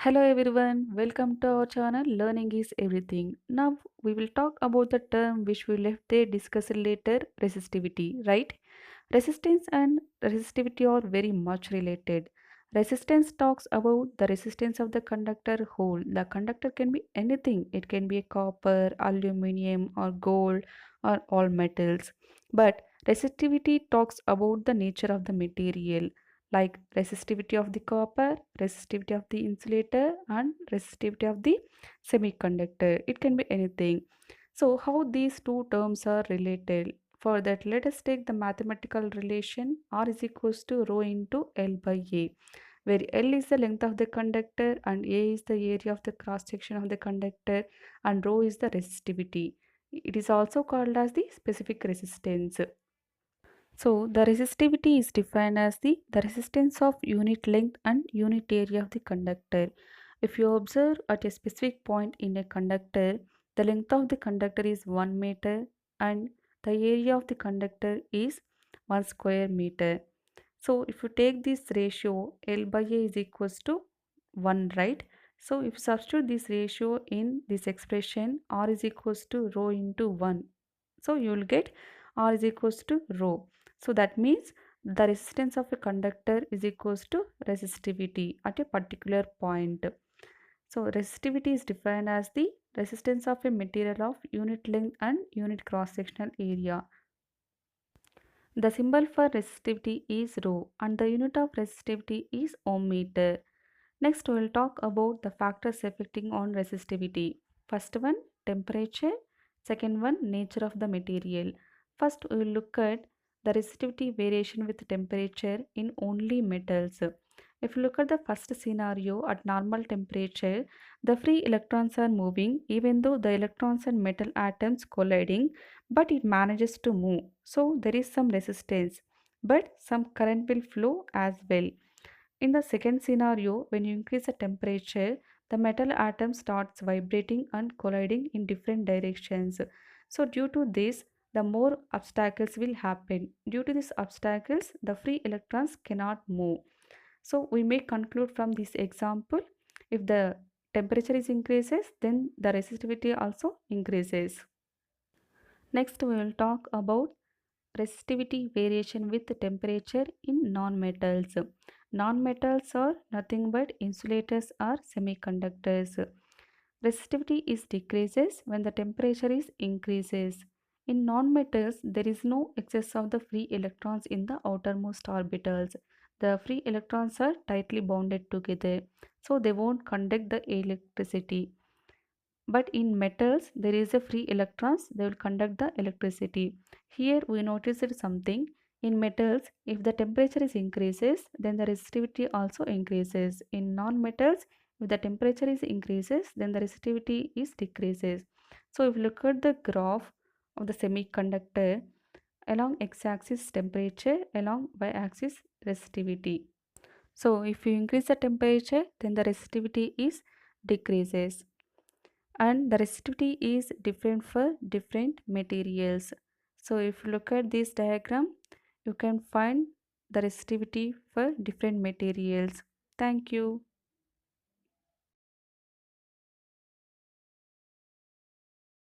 Hello everyone, welcome to our channel Learning is Everything. Now we will talk about the term which we left there discuss later, resistivity, right? Resistance and resistivity are very much related. Resistance talks about the resistance of the conductor whole. The conductor can be anything. It can be a copper, aluminium or gold or all metals. But resistivity talks about the nature of the material like resistivity of the copper, resistivity of the insulator, and resistivity of the semiconductor. It can be anything. So, how these two terms are related? For that, let us take the mathematical relation R is equals to rho into L by A, where L is the length of the conductor and A is the area of the cross section of the conductor and rho is the resistivity. It is also called as the specific resistance. So the resistivity is defined as the resistance of unit length and unit area of the conductor. If you observe at a specific point in a conductor, the length of the conductor is 1 meter and the area of the conductor is 1 square meter. So if you take this ratio, L by A is equals to 1, right? So if you substitute this ratio in this expression, R is equals to rho into 1. So you will get R is equals to rho. So that means the resistance of a conductor is equals to resistivity at a particular point. So resistivity is defined as the resistance of a material of unit length and unit cross sectional area. The symbol for resistivity is rho and the unit of resistivity is ohm meter. Next, we will talk about the factors affecting on resistivity. First one, temperature. Second one, nature of the material. First, we will look at the resistivity variation with temperature in only metals. If you look at the first scenario at normal temperature, the free electrons are moving even though the electrons and metal atoms colliding, but it manages to move. So there is some resistance, but some current will flow as well. In the second scenario, when you increase the temperature, the metal atom starts vibrating and colliding in different directions. So, due to this, the more obstacles will happen. Due to these obstacles, the free electrons cannot move. So, we may conclude from this example if the temperature is increases, then the resistivity also increases. Next, we will talk about resistivity variation with temperature in non-metals. Non-metals are nothing but insulators or semiconductors. Resistivity is decreases when the temperature is increases. In non-metals, there is no excess of the free electrons in the outermost orbitals. The free electrons are tightly bonded together, so they won't conduct the electricity. But in metals, there is a free electrons, they will conduct the electricity. Here we noticed something. In metals, if the temperature is increases, then the resistivity also increases. In non-metals, if the temperature is increases, then the resistivity is decreases. So if you look at the graph of the semiconductor, along x-axis temperature, along y-axis resistivity. So if you increase the temperature, then the resistivity is decreases and the resistivity is different for different materials. So if you look at this diagram, you can find the resistivity for different materials. Thank you.